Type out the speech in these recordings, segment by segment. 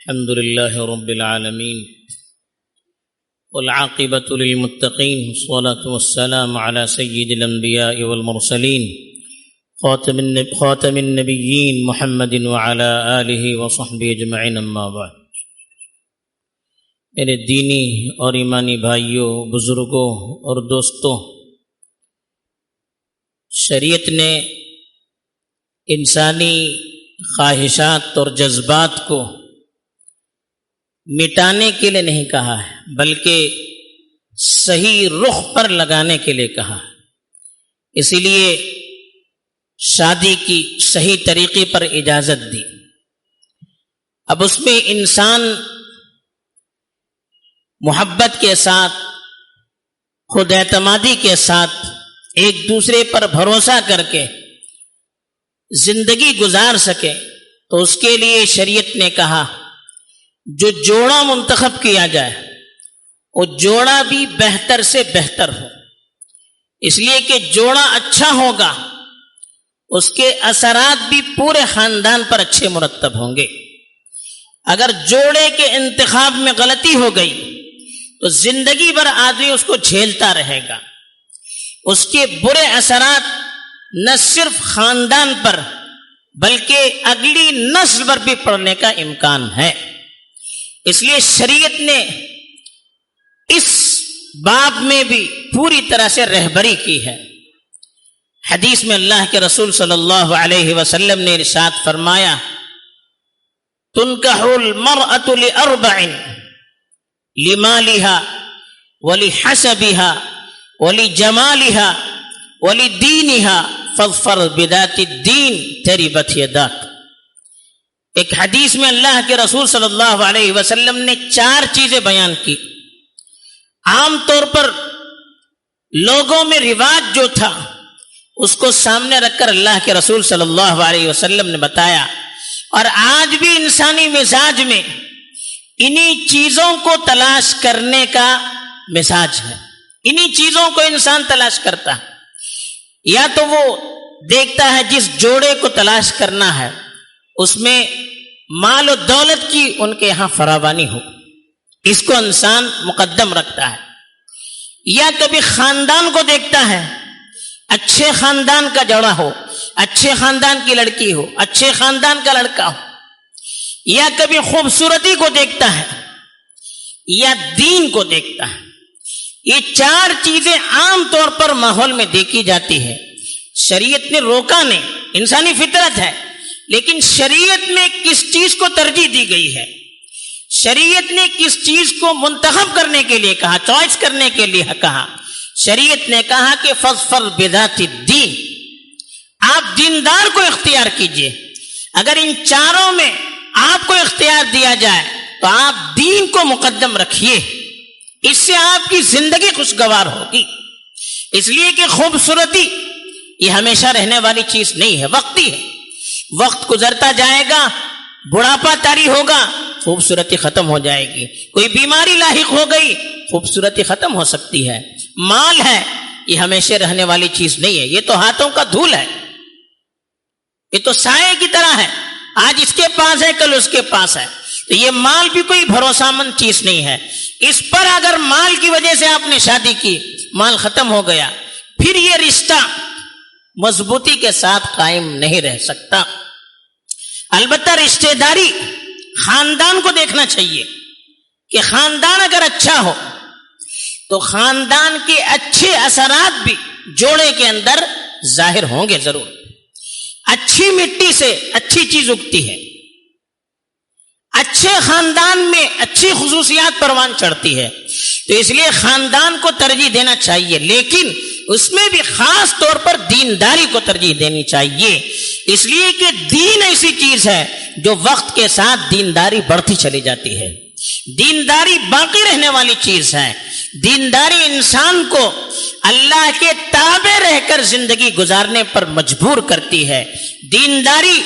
الحمد لله رب العالمين والعاقبة للمتقين والصلاة والسلام على سيد الأنبياء والمرسلين خاتم النبيين محمد وعلى آله وصحبه أجمعين أما بعد۔ میرے دینی اور ایمانی بھائیوں، بزرگوں اور دوستوں، شریعت نے انسانی خواہشات اور جذبات کو مٹانے کے لیے نہیں کہا ہے، بلکہ صحیح رخ پر لگانے کے لیے کہا ہے۔ اسی لیے شادی کی صحیح طریقے پر اجازت دی۔ اب اس میں انسان محبت کے ساتھ، خود اعتمادی کے ساتھ، ایک دوسرے پر بھروسہ کر کے زندگی گزار سکے، تو اس کے لیے شریعت نے کہا جو جوڑا منتخب کیا جائے وہ جوڑا بھی بہتر سے بہتر ہو، اس لیے کہ جوڑا اچھا ہوگا اس کے اثرات بھی پورے خاندان پر اچھے مرتب ہوں گے۔ اگر جوڑے کے انتخاب میں غلطی ہو گئی تو زندگی بھر آدمی اس کو جھیلتا رہے گا، اس کے برے اثرات نہ صرف خاندان پر بلکہ اگلی نسل پر بھی پڑنے کا امکان ہے۔ اس لیے شریعت نے اس باب میں بھی پوری طرح سے رہبری کی ہے۔ حدیث میں اللہ کے رسول صلی اللہ علیہ وسلم نے ارشاد فرمایا، تنکح المرأة لأربع، لمالها ولحسبها ولجمالها ولدينها فاظفر بذات الدين تربت يداك۔ ایک حدیث میں اللہ کے رسول صلی اللہ علیہ وسلم نے 4 چیزیں بیان کی۔ عام طور پر لوگوں میں رواج جو تھا اس کو سامنے رکھ کر اللہ کے رسول صلی اللہ علیہ وسلم نے بتایا، اور آج بھی انسانی مزاج میں انہی چیزوں کو تلاش کرنے کا مزاج ہے۔ انہی چیزوں کو انسان تلاش کرتا ہے، یا تو وہ دیکھتا ہے جس جوڑے کو تلاش کرنا ہے اس میں مال و دولت کی ان کے یہاں فراوانی ہو، اس کو انسان مقدم رکھتا ہے، یا کبھی خاندان کو دیکھتا ہے، اچھے خاندان کا جوڑا ہو، اچھے خاندان کی لڑکی ہو، اچھے خاندان کا لڑکا ہو، یا کبھی خوبصورتی کو دیکھتا ہے یا دین کو دیکھتا ہے۔ یہ 4 چیزیں عام طور پر ماحول میں دیکھی جاتی ہے۔ شریعت نے روکا نہیں، انسانی فطرت ہے، لیکن شریعت میں کس چیز کو ترجیح دی گئی ہے، شریعت نے کس چیز کو منتخب کرنے کے لیے کہا، چوائس کرنے کے لیے کہا۔ شریعت نے کہا کہ فاظفر بذات الدین، آپ دیندار کو اختیار کیجئے۔ اگر ان 4 میں آپ کو اختیار دیا جائے تو آپ دین کو مقدم رکھیے، اس سے آپ کی زندگی خوشگوار ہوگی۔ اس لیے کہ خوبصورتی یہ ہمیشہ رہنے والی چیز نہیں ہے، وقتی ہے۔ وقت گزرتا جائے گا، بڑھاپا طاری ہوگا، خوبصورتی ختم ہو جائے گی، کوئی بیماری لاحق ہو گئی، خوبصورتی ختم ہو سکتی ہے۔ مال ہے یہ ہمیشہ رہنے والی چیز نہیں ہے، یہ تو ہاتھوں کا دھول ہے، یہ تو سائے کی طرح ہے، آج اس کے پاس ہے کل اس کے پاس ہے۔ تو یہ مال بھی کوئی بھروسہ مند چیز نہیں ہے۔ اس پر اگر مال کی وجہ سے آپ نے شادی کی، مال ختم ہو گیا، پھر یہ رشتہ مضبوطی کے ساتھ قائم نہیں رہ سکتا۔ البتہ رشتہ داری خاندان کو دیکھنا چاہیے کہ خاندان اگر اچھا ہو تو خاندان کے اچھے اثرات بھی جوڑے کے اندر ظاہر ہوں گے ضرور۔ اچھی مٹی سے اچھی چیز اگتی ہے، اچھے خاندان میں اچھی خصوصیات پروان چڑھتی ہے، تو اس لیے خاندان کو ترجیح دینا چاہیے، لیکن اس میں بھی خاص طور پر دینداری کو ترجیح دینی چاہیے، اس لیے کہ دین ایسی چیز ہے جو وقت کے ساتھ دینداری بڑھتی چلی جاتی ہے، دینداری باقی رہنے والی چیز ہے۔ دینداری انسان کو اللہ کے تابع رہ کر زندگی گزارنے پر مجبور کرتی ہے۔ دینداری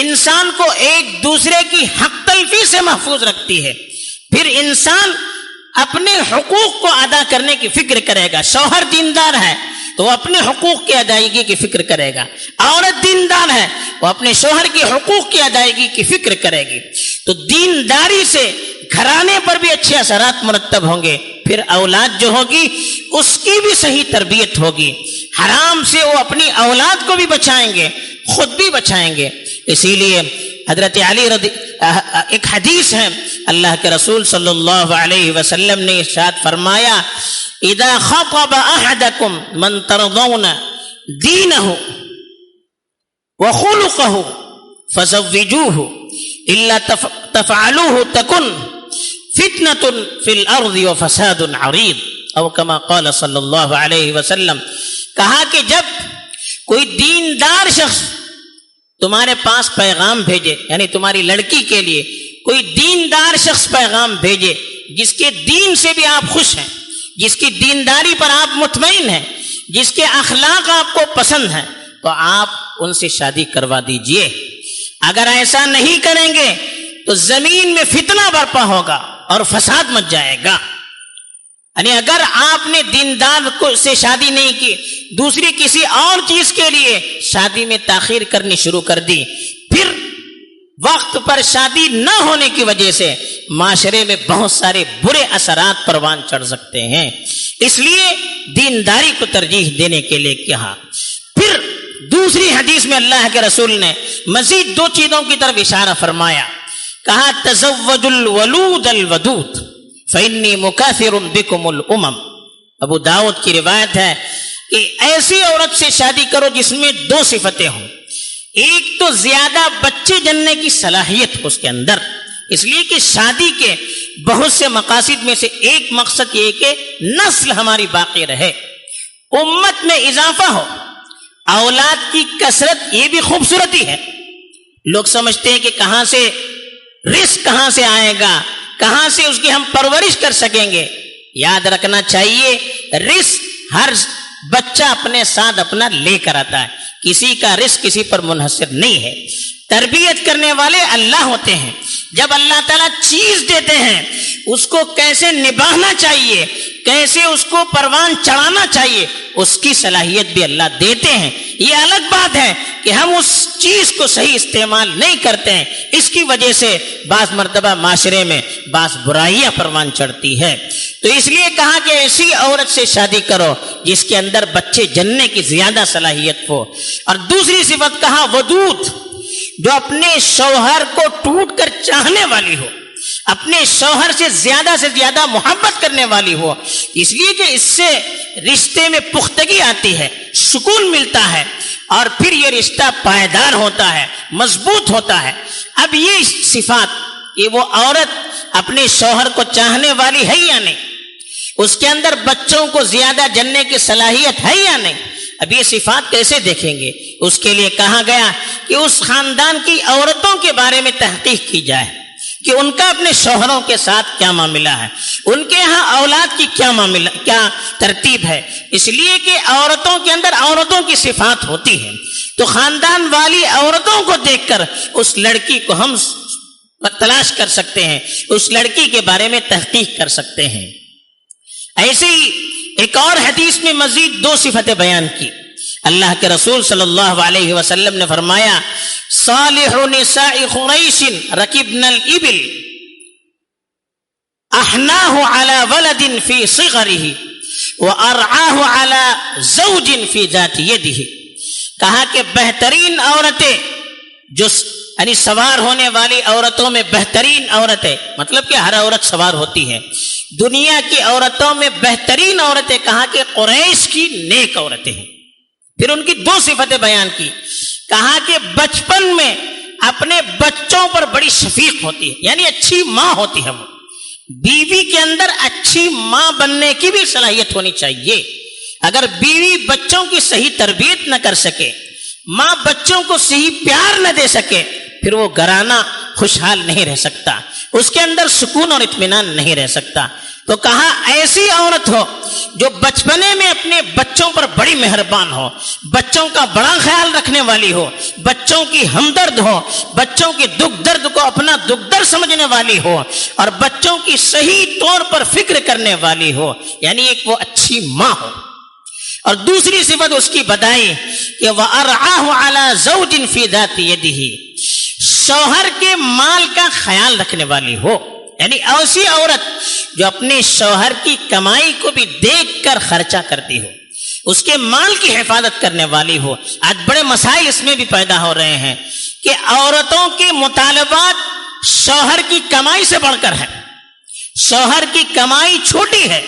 انسان کو ایک دوسرے کی حق تلفی سے محفوظ رکھتی ہے۔ پھر انسان اپنے حقوق کو ادا کرنے کی فکر کرے گا۔ شوہر دیندار ہے تو وہ اپنے حقوق کی ادائیگی کی فکر کرے گا. عورت دیندار ہے, وہ اپنے شوہر کے حقوق کی ادائیگی کی فکر کرے گی. تو دینداری سے گھرانے پر بھی اچھے اثرات مرتب ہوں گے. پھر اولاد جو ہوگی اس کی بھی صحیح تربیت ہوگی. حرام سے وہ اپنی اولاد کو بھی بچائیں گے, خود بھی بچائیں گے. اسی لیے حضرت علی ایک حدیث ہے, اللہ کے رسول صلی اللہ علیہ وسلم نے ارشاد فرمایا, اذا خطب احدکم من ترضون دینہ وخلقہ فزوجوہ الا تفعلوہ تکن فتنة فی الارض وفساد عریض, او کما قال صلی اللہ علیہ وسلم. کہا کہ جب کوئی دیندار شخص تمہارے پاس پیغام بھیجے, یعنی تمہاری لڑکی کے لیے کوئی دیندار شخص پیغام بھیجے جس کے دین سے بھی آپ خوش ہیں, جس کی دینداری پر آپ مطمئن ہیں, جس کے اخلاق آپ کو پسند ہیں, تو آپ ان سے شادی کروا دیجئے. اگر ایسا نہیں کریں گے تو زمین میں فتنہ برپا ہوگا اور فساد مچ جائے گا. یعنی اگر آپ نے دیندار سے شادی نہیں کی, دوسری کسی اور چیز کے لیے شادی میں تاخیر کرنی شروع کر دی, پھر وقت پر شادی نہ ہونے کی وجہ سے معاشرے میں بہت سارے برے اثرات پروان چڑھ سکتے ہیں. اس لیے دینداری کو ترجیح دینے کے لیے کہا. پھر دوسری حدیث میں اللہ کے رسول نے مزید 2 چیزوں کی طرف اشارہ فرمایا. کہا تزوج الولود الودود فإنی مکاثر بکم الامم. ابو داؤد کی روایت ہے کہ ایسی عورت سے شادی کرو جس میں 2 صفتیں ہوں. ایک تو زیادہ بچے جننے کی صلاحیت اس کے اندر, اس لیے کہ شادی کے بہت سے مقاصد میں سے ایک مقصد یہ کہ نسل ہماری باقی رہے, امت میں اضافہ ہو. اولاد کی کثرت یہ بھی خوبصورتی ہے. لوگ سمجھتے ہیں کہ کہاں سے رزق کہاں سے آئے گا, کہاں سے اس کی ہم پرورش کر سکیں گے. یاد رکھنا چاہیے رزق ہر بچہ اپنے ساتھ اپنا لے کر آتا ہے, کسی کا رزق کسی پر منحصر نہیں ہے. تربیت کرنے والے اللہ ہوتے ہیں. جب اللہ تعالیٰ چیز دیتے ہیں اس کو کیسے نبھانا چاہیے, کیسے اس کو پروان چڑھانا چاہیے, اس کی صلاحیت بھی اللہ دیتے ہیں. یہ الگ بات ہے کہ ہم اس چیز کو صحیح استعمال نہیں کرتے ہیں, اس کی وجہ سے بعض مرتبہ معاشرے میں بعض برائیاں پروان چڑھتی ہے. تو اس لیے کہا کہ ایسی عورت سے شادی کرو جس کے اندر بچے جننے کی زیادہ صلاحیت ہو. اور دوسری صفت کہا ودود, جو اپنے شوہر کو ٹوٹ کر چاہنے والی ہو, اپنے شوہر سے زیادہ محبت کرنے والی ہو. اس لیے کہ اس سے رشتے میں پختگی آتی ہے, سکون ملتا ہے, اور پھر یہ رشتہ پائیدار ہوتا ہے, مضبوط ہوتا ہے. اب یہ صفات کہ وہ عورت اپنے شوہر کو چاہنے والی ہے یا نہیں, اس کے اندر بچوں کو زیادہ جننے کی صلاحیت ہے یا نہیں, اب یہ صفات کیسے دیکھیں گے؟ اس کے لیے کہا گیا کہ اس خاندان کی عورتوں کے بارے میں تحقیق کی جائے کہ ان کا اپنے شوہروں کے ساتھ کیا معاملہ ہے, ان کے ہاں اولاد کی کیا ترتیب ہے. اس لیے کہ عورتوں کے اندر عورتوں کی صفات ہوتی ہے, تو خاندان والی عورتوں کو دیکھ کر اس لڑکی کو ہم تلاش کر سکتے ہیں, اس لڑکی کے بارے میں تحقیق کر سکتے ہیں. ایسے ہی ایک اور حدیث میں مزید 2 صفتیں بیان کی. اللہ کے رسول صلی اللہ علیہ وسلم نے فرمایا صالح نساء قریش رکبن الابل احناہ علی ولد فی صغرہ وارعاہ علی زوج فی ذات یدہ. کہا کہ بہترین عورتیں جو یعنی سوار ہونے والی عورتوں میں بہترین عورتیں, مطلب کہ ہر عورت سوار ہوتی ہے, دنیا کی عورتوں میں بہترین عورتیں کہا کہ قریش کی نیک عورتیں ہیں. پھر ان کی 2 صفتیں بیان کی. کہا کہ بچپن میں اپنے بچوں پر بڑی شفیق ہوتی ہے, یعنی اچھی ماں ہوتی ہے. وہ بیوی کے اندر اچھی ماں بننے کی بھی صلاحیت ہونی چاہیے. اگر بیوی بچوں کی صحیح تربیت نہ کر سکے, ماں بچوں کو صحیح پیار نہ دے سکے, پھر وہ گھرانہ خوشحال نہیں رہ سکتا, اس کے اندر سکون اور اطمینان نہیں رہ سکتا. تو کہا ایسی عورت ہو جو بچپنے میں اپنے بچوں پر بڑی مہربان ہو, بچوں کا بڑا خیال رکھنے والی ہو, بچوں کی ہمدرد ہو, بچوں کے دکھ درد کو اپنا دکھ درد سمجھنے والی ہو, اور بچوں کی صحیح طور پر فکر کرنے والی ہو, یعنی ایک وہ اچھی ماں ہو. اور دوسری صفت اس کی بتائی کہ وَأَرْعَاهُ عَلَى زَوْجٍ فِي ذَاتِ يَدِهِ، شوہر کے مال کا خیال رکھنے والی ہو، یعنی ایسی عورت جو اپنے شوہر کی کمائی کو بھی دیکھ کر خرچہ کرتی ہو، اس کے مال کی حفاظت کرنے والی ہو۔ آج بڑے مسائل اس میں بھی پیدا ہو رہے ہیں کہ عورتوں کے مطالبات شوہر کی کمائی سے بڑھ کر ہے، شوہر کی کمائی چھوٹی ہے،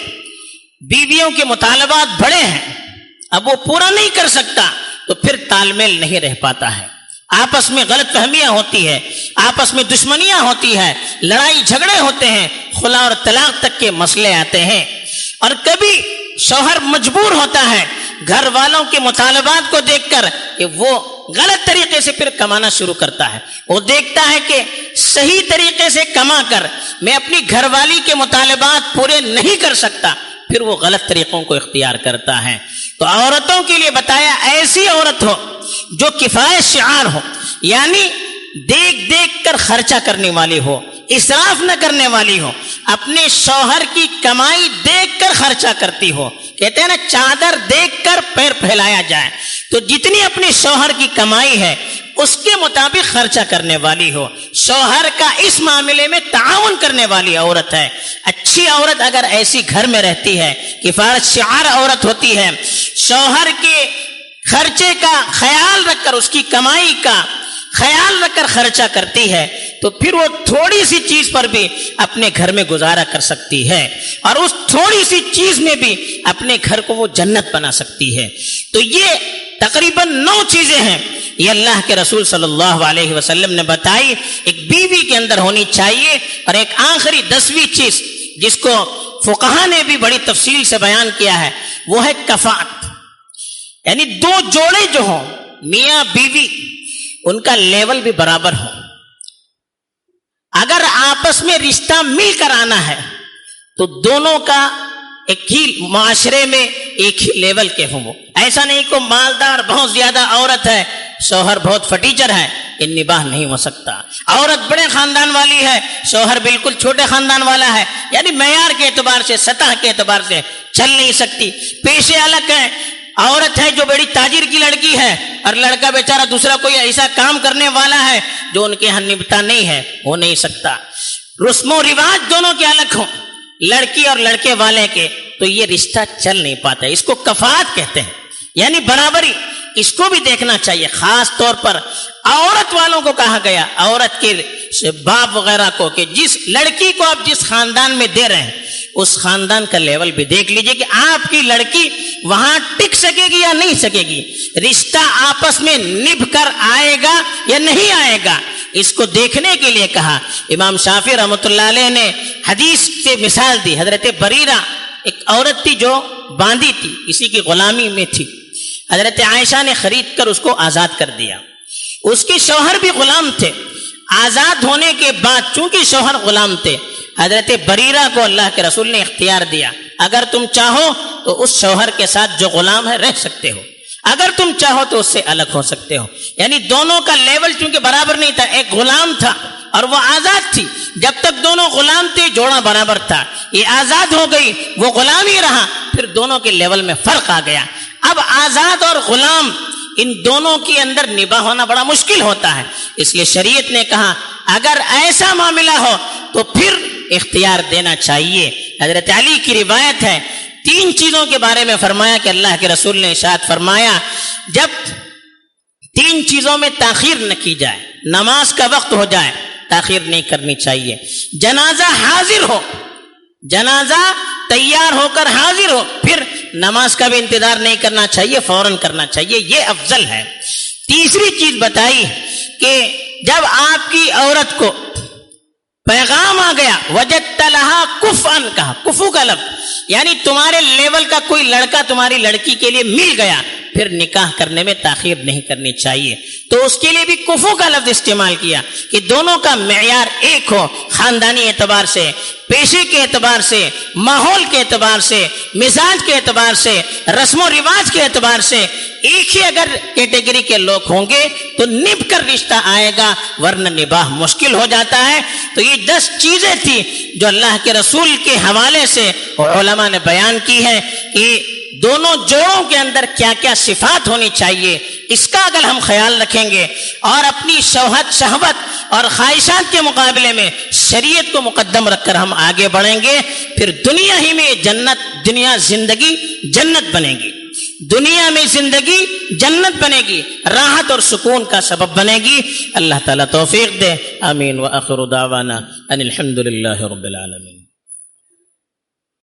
بیویوں کے مطالبات بڑے ہیں، اب وہ پورا نہیں کر سکتا تو پھر تال میل نہیں رہ پاتا ہے، آپس میں غلط فہمیاں ہوتی ہے، آپس میں دشمنیاں ہوتی ہے، لڑائی جھگڑے ہوتے ہیں، خلا اور طلاق تک کے مسئلے آتے ہیں۔ اور کبھی شوہر مجبور ہوتا ہے گھر والوں کے مطالبات کو دیکھ کر کہ وہ غلط طریقے سے پھر کمانا شروع کرتا ہے، وہ دیکھتا ہے کہ صحیح طریقے سے کما کر میں اپنی گھر والی کے مطالبات پورے نہیں کر سکتا، پھر وہ غلط طریقوں کو اختیار کرتا ہے۔ تو عورتوں کے لیے بتایا ایسی عورت ہو جو کفایت شعار ہو، یعنی دیکھ دیکھ کر خرچہ کرنے والی ہو، اسراف نہ کرنے والی ہو، اپنے شوہر کی کمائی دیکھ کر خرچہ کرتی ہو۔ کہتے ہیں نا چادر دیکھ کر پیر پھیلایا جائے، تو جتنی اپنے شوہر کی کمائی ہے اس کے مطابق خرچہ کرنے والی ہو، شوہر کا اس معاملے میں تعاون کرنے والی عورت ہے۔ اچھی عورت اگر ایسی گھر میں رہتی ہے، کفایت شعار عورت ہوتی ہے، شوہر کے خرچے کا خیال رکھ کر، اس کی کمائی کا خیال رکھ کر خرچہ کرتی ہے، تو پھر وہ تھوڑی سی چیز پر بھی اپنے گھر میں گزارا کر سکتی ہے، اور اس تھوڑی سی چیز میں بھی اپنے گھر کو وہ جنت بنا سکتی ہے۔ تو یہ تقریباً 9 چیزیں ہیں یہ اللہ کے رسول صلی اللہ علیہ وسلم نے بتائی ایک بیوی کے اندر ہونی چاہیے۔ اور ایک آخری 10ویں چیز جس کو فقہا نے بھی بڑی تفصیل سے بیان کیا ہے وہ ہے کفاءت، یعنی 2 جوڑے جو ہوں میاں بیوی ان کا لیول بھی برابر ہو۔ اگر آپس میں رشتہ مل کر آنا ہے تو دونوں کا ایک ہی معاشرے میں ایک ہی لیول کے ہوں، ایسا نہیں کو مالدار بہت زیادہ عورت ہے، شوہر بہت فٹیچر ہے، یہ نباہ نہیں ہو سکتا۔ عورت بڑے خاندان والی ہے، شوہر بالکل چھوٹے خاندان والا ہے، یعنی معیار کے اعتبار سے، سطح کے اعتبار سے چل نہیں سکتی۔ پیشے الگ ہیں، عورت ہے جو بڑی تاجر کی لڑکی ہے اور لڑکا بیچارہ دوسرا کوئی ایسا کام کرنے والا ہے جو ان کے یہاں نبتا نہیں ہے، ہو نہیں سکتا۔ رسم و رواج دونوں کے الگ ہوں، لڑکی اور لڑکے والے کے، تو یہ رشتہ چل نہیں پاتا۔ اس کو کفاءت کہتے ہیں، یعنی برابری۔ اس کو بھی دیکھنا چاہیے، خاص طور پر عورت والوں کو کہا گیا، عورت کے باپ وغیرہ کو، کہ جس لڑکی کو آپ جس خاندان میں دے رہے ہیں اس خاندان کا لیول بھی دیکھ لیجئے کہ آپ کی لڑکی وہاں ٹک سکے گی یا نہیں سکے گی، رشتہ آپس میں نبھ کر آئے گا یا نہیں آئے گا، اس کو دیکھنے کے لیے کہا۔ امام شافعی رحمۃ اللہ علیہ نے حدیث سے مثال دی۔ حضرت بریرہ ایک عورت تھی جو باندھی تھی، کسی کی غلامی میں تھی، حضرت عائشہ نے خرید کر اس کو آزاد کر دیا۔ اس کے شوہر بھی غلام تھے، آزاد ہونے کے بعد چونکہ شوہر غلام تھے، حضرت بریرہ کو اللہ کے رسول نے اختیار دیا، اگر تم چاہو تو اس شوہر کے ساتھ جو غلام ہے رہ سکتے ہو، اگر تم چاہو تو اس سے الگ ہو سکتے ہو۔ یعنی دونوں کا لیول چونکہ برابر نہیں تھا، ایک غلام تھا اور وہ آزاد تھی، جب تک دونوں غلام تھے جوڑا برابر تھا، یہ آزاد ہو گئی وہ غلام ہی رہا، پھر دونوں کے لیول میں فرق آ گیا۔ اب آزاد اور غلام ان دونوں کے اندر نباہ ہونا بڑا مشکل ہوتا ہے، اس لیے شریعت نے کہا اگر ایسا معاملہ ہو تو پھر اختیار دینا چاہیے۔ حضرت علی کی روایت ہے، 3 چیزوں کے بارے میں فرمایا کہ اللہ کے رسول نے ارشاد فرمایا جب 3 چیزوں میں تاخیر نہ کی جائے، نماز کا وقت ہو جائے تاخیر نہیں کرنی چاہیے، جنازہ حاضر ہو، جنازہ تیار ہو کر حاضر ہو، پھر نماز کا بھی انتظار نہیں کرنا چاہیے، فوراً کرنا چاہیے، یہ افضل ہے۔ تیسری چیز بتائی کہ جب آپ کی عورت کو پیغام آ گیا، وجدت لہا کفءن، کہا کفو کا لفظ، یعنی تمہارے لیول کا کوئی لڑکا تمہاری لڑکی کے لیے مل گیا، پھر نکاح کرنے میں تاخیر نہیں کرنی چاہیے۔ تو اس کے لیے بھی کفو کا لفظ استعمال کیا کہ دونوں کا معیار ایک ہو، خاندانی اعتبار سے، پیشے کے اعتبار سے، ماحول کے اعتبار سے، مزاج کے اعتبار سے، رسم و رواج کے اعتبار سے ایک ہی اگر کیٹیگری کے لوگ ہوں گے تو نبھ کر رشتہ آئے گا، ورنہ نباہ مشکل ہو جاتا ہے۔ تو یہ 10 چیزیں تھیں جو اللہ کے رسول کے حوالے سے علماء نے بیان کی ہے کہ دونوں جوڑوں کے اندر کیا کیا صفات ہونی چاہیے، اس کا اگر ہم خیال رکھیں گے اور اپنی شہوت اور خواہشات کے مقابلے میں شریعت کو مقدم رکھ کر ہم آگے بڑھیں گے، پھر دنیا ہی میں زندگی جنت بنے گی، دنیا میں زندگی جنت بنے گی، راحت اور سکون کا سبب بنے گی۔ اللہ تعالیٰ توفیق دے، آمین۔ وآخر دعوانا ان الحمد للہ رب العالمین۔